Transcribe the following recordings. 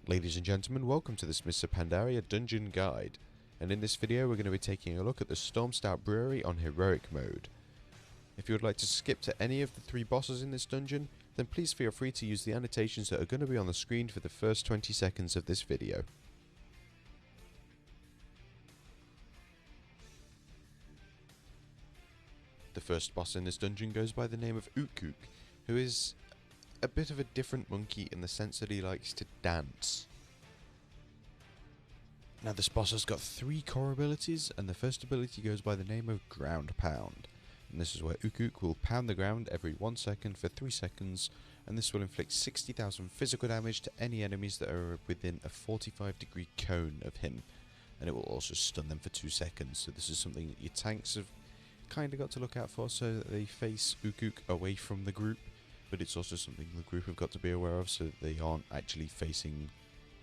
Ladies and gentlemen, welcome to this Mr. Pandaria Dungeon Guide, and in this video we're going to be taking a look at the Stormstout Brewery on Heroic Mode. If you would like to skip to any of the 3 bosses in this dungeon, then please feel free to use the annotations that are going to be on the screen for the first 20 seconds of this video. The first boss in this dungeon goes by the name of Utkuk, who is a bit of a different monkey in the sense that he likes to dance. Now this boss has got 3 core abilities, and the first ability goes by the name of Ground Pound. And this is where Utkuk will pound the ground every 1 second for 3 seconds, and this will inflict 60,000 physical damage to any enemies that are within a 45-degree cone of him. And it will also stun them for 2 seconds, so this is something that your tanks have kind of got to look out for so that they face Utkuk away from the group, but it's also something the group have got to be aware of so that they aren't actually facing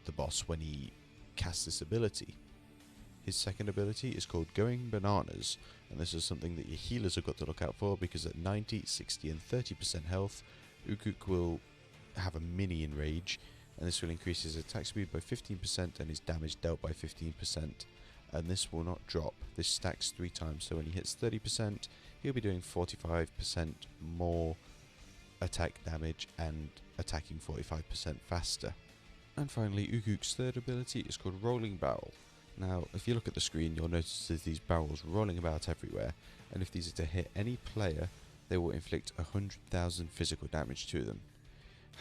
the boss when he casts this ability. His second ability is called Going Bananas, and this is something that your healers have got to look out for because at 90, 60 and 30% health, Utkuk will have a mini enrage, and this will increase his attack speed by 15% and his damage dealt by 15%. And this will not drop. This stacks 3 times, so when he hits 30%, he'll be doing 45% more attack damage and attacking 45% faster. And finally, Utkuk's third ability is called Rolling Barrel. Now, if you look at the screen, you'll notice there's these barrels rolling about everywhere, and if these are to hit any player, they will inflict 100,000 physical damage to them.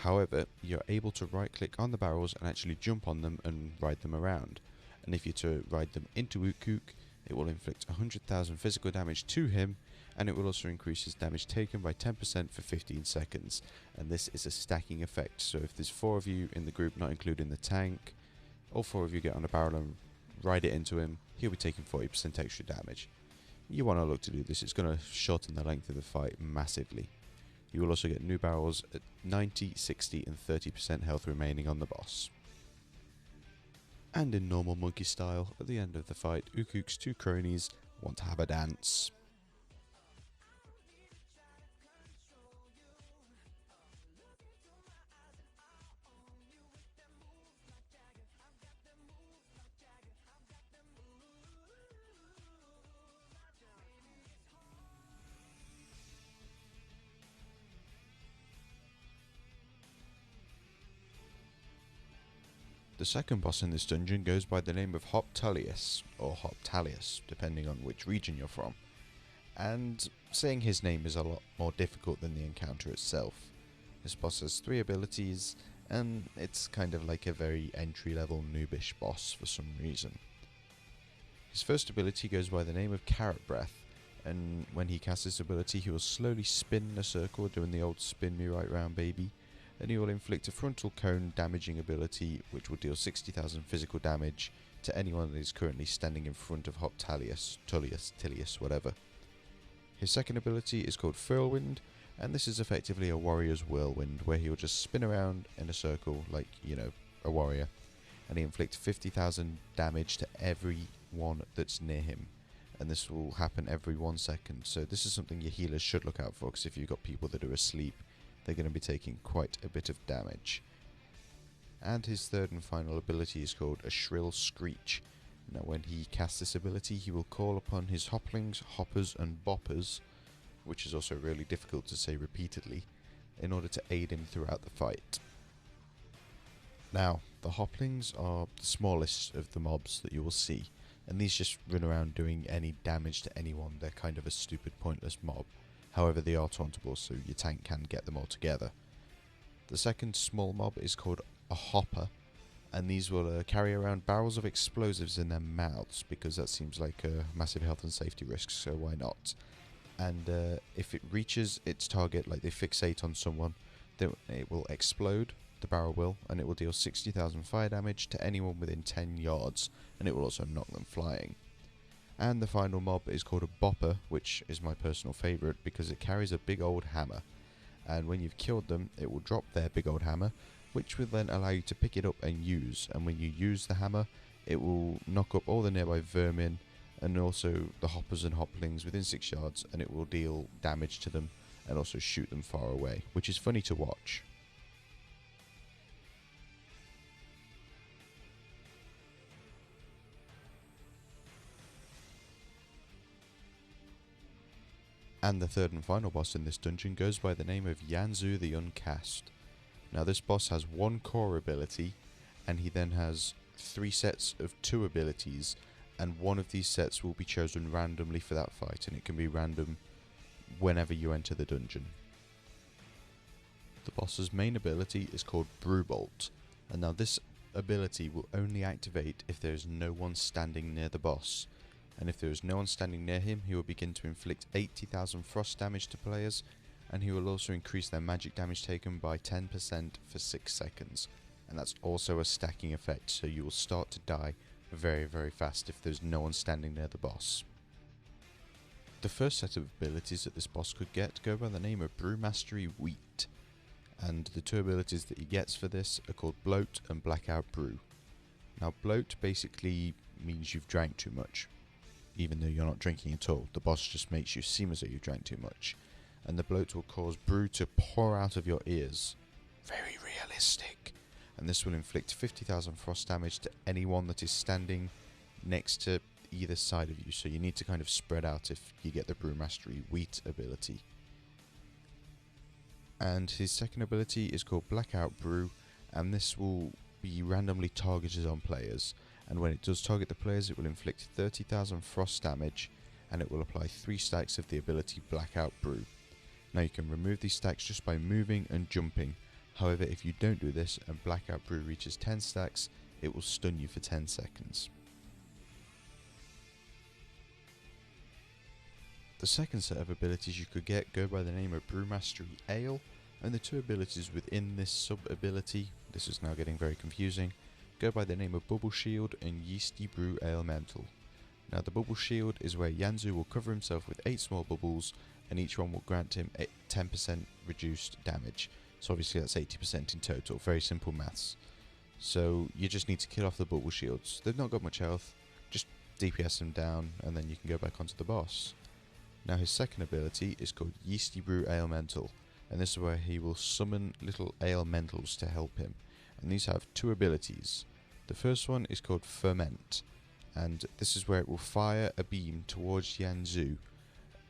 However, you're able to right click on the barrels and actually jump on them and ride them around. And if you're to ride them into Utkuk, it will inflict 100,000 physical damage to him, and it will also increase his damage taken by 10% for 15 seconds. And this is a stacking effect, so if there's 4 of you in the group, not including the tank, all 4 of you get on a barrel and ride it into him, he'll be taking 40% extra damage. You want to look to do this, it's going to shorten the length of the fight massively. You will also get new barrels at 90, 60 and 30% health remaining on the boss. And in normal monkey style, at the end of the fight, Utkuk's 2 cronies want to have a dance. The second boss in this dungeon goes by the name of Hoptalius, or Hoptalius, depending on which region you're from. And saying his name is a lot more difficult than the encounter itself. This boss has 3 abilities, and it's kind of like a very entry-level noobish boss for some reason. His first ability goes by the name of Carrot Breath, and when he casts this ability he will slowly spin in a circle, doing the old spin me right round baby. And he will inflict a frontal cone damaging ability which will deal 60,000 physical damage to anyone that is currently standing in front of Hoptalius, Tullius, whatever. His second ability is called Whirlwind, and this is effectively a warrior's whirlwind where he will just spin around in a circle like, you know, a warrior, and he inflicts 50,000 damage to everyone that's near him. And this will happen every 1 second, so this is something your healers should look out for, because if you've got people that are asleep, they're going to be taking quite a bit of damage. And his third and final ability is called a Shrill Screech. Now when he casts this ability he will call upon his hoplings, hoppers and boppers, which is also really difficult to say repeatedly, in order to aid him throughout the fight. Now the hoplings are the smallest of the mobs that you will see, and these just run around doing any damage to anyone. They're kind of a stupid, pointless mob. However, they are tauntable, so your tank can get them all together. The second small mob is called a hopper, and these will carry around barrels of explosives in their mouths, because that seems like a massive health and safety risk, so why not? And if it reaches its target, like they fixate on someone, then it will explode, the barrel will, and it will deal 60,000 fire damage to anyone within 10 yards, and it will also knock them flying. And the final mob is called a bopper, which is my personal favourite because it carries a big old hammer. And when you've killed them, it will drop their big old hammer, which will then allow you to pick it up and use. And when you use the hammer, it will knock up all the nearby vermin and also the hoppers and hoplings within 6 yards, and it will deal damage to them and also shoot them far away, which is funny to watch. And the third and final boss in this dungeon goes by the name of Yanzu the Uncast. Now this boss has one core ability, and he then has 3 sets of 2 abilities, and one of these sets will be chosen randomly for that fight, and it can be random whenever you enter the dungeon. The boss's main ability is called Brewbolt, and now this ability will only activate if there is no one standing near the boss, and if there is no one standing near him, he will begin to inflict 80,000 frost damage to players, and he will also increase their magic damage taken by 10% for 6 seconds, and that's also a stacking effect, so you will start to die very, very fast if there's no one standing near the boss. The first set of abilities that this boss could get go by the name of Brew Mastery Wheat, and the 2 abilities that he gets for this are called Bloat and Blackout Brew. Now bloat basically means you've drank too much, even though you're not drinking at all. The boss just makes you seem as though you drank too much, and the bloat will cause brew to pour out of your ears. Very realistic. And this will inflict 50,000 frost damage to anyone that is standing next to either side of you, so you need to kind of spread out if you get the Brew Mastery Wheat ability. And his second ability is called Blackout Brew, and this will be randomly targeted on players, and when it does target the players, it will inflict 30,000 frost damage, and it will apply 3 stacks of the ability Blackout Brew. Now you can remove these stacks just by moving and jumping. However, if you don't do this and Blackout Brew reaches 10 stacks, it will stun you for 10 seconds. The second set of abilities you could get go by the name of Brew Mastery Ale, and the 2 abilities within this sub-ability, this is now getting very confusing, go by the name of Bubble Shield and Yeasty Brew Elemental. Now the Bubble Shield is where Yanzu will cover himself with 8 small bubbles, and each one will grant him 10% reduced damage. So obviously that's 80% in total, very simple maths. So you just need to kill off the bubble shields. They've not got much health, just DPS them down and then you can go back onto the boss. Now his second ability is called Yeasty Brew Elemental, and this is where he will summon little elementals to help him. And these have 2 abilities. The first one is called Ferment, and this is where it will fire a beam towards Yanzu,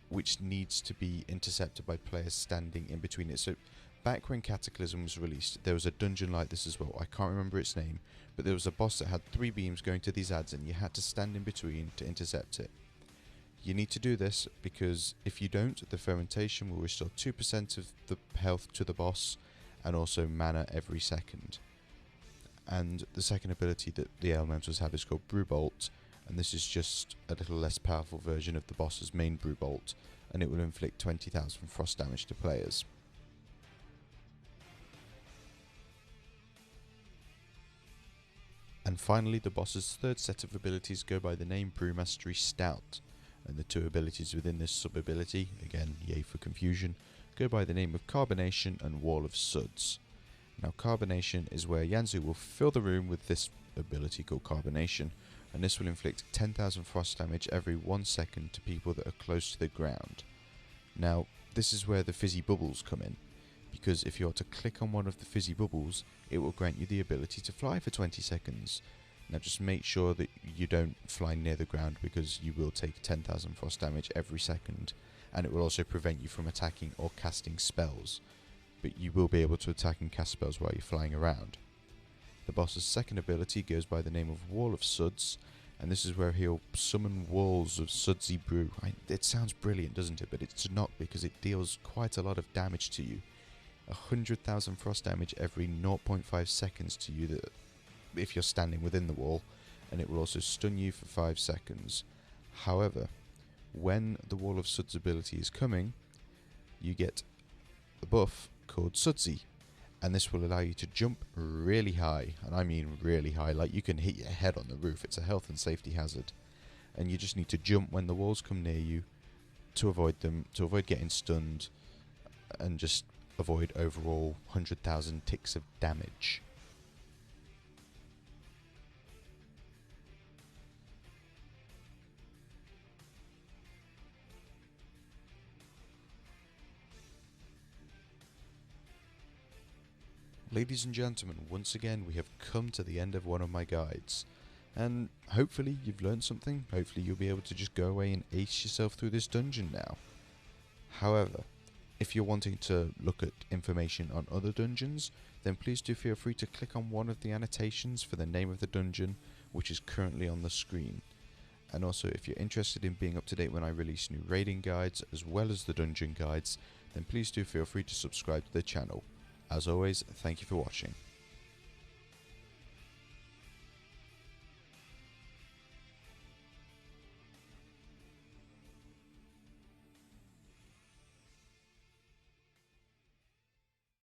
which needs to be intercepted by players standing in between it. So back when Cataclysm was released, there was a dungeon like this as well. I can't remember its name, but there was a boss that had 3 beams going to these ads, and you had to stand in between to intercept it. You need to do this because if you don't, the fermentation will restore 2% of the health to the boss and also mana every second. And the second ability that the elementals have is called Brewbolt, and this is just a little less powerful version of the boss's main Brewbolt, and it will inflict 20,000 frost damage to players. And finally, the boss's third set of abilities go by the name Brew Mastery Stout, and the 2 abilities within this sub-ability, again yay for confusion, go by the name of Carbonation and Wall of Suds. Now Carbonation is where Yanzu will fill the room with this ability called Carbonation, and this will inflict 10,000 frost damage every 1 second to people that are close to the ground. Now this is where the fizzy bubbles come in, because if you are to click on one of the fizzy bubbles, it will grant you the ability to fly for 20 seconds. Now just make sure that you don't fly near the ground, because you will take 10,000 frost damage every second, and it will also prevent you from attacking or casting spells, but you will be able to attack and cast spells while you're flying around. The boss's second ability goes by the name of Wall of Suds, and this is where he'll summon walls of sudsy brew. It sounds brilliant, doesn't it? But it's not, because it deals quite a lot of damage to you. 100,000 frost damage every 0.5 seconds to you that if you're standing within the wall, and it will also stun you for 5 seconds. However, when the Wall of Suds ability is coming, you get a buff called Sudsy, and this will allow you to jump really high, and I mean really high, like you can hit your head on the roof. It's a health and safety hazard, and you just need to jump when the walls come near you to avoid them, to avoid getting stunned, and just avoid overall 100,000 ticks of damage. Ladies and gentlemen, once again we have come to the end of one of my guides, and hopefully you've learned something. Hopefully you'll be able to just go away and ace yourself through this dungeon now. However, if you're wanting to look at information on other dungeons, then please do feel free to click on one of the annotations for the name of the dungeon, which is currently on the screen. And also, if you're interested in being up to date when I release new raiding guides as well as the dungeon guides, then please do feel free to subscribe to the channel. As always, thank you for watching.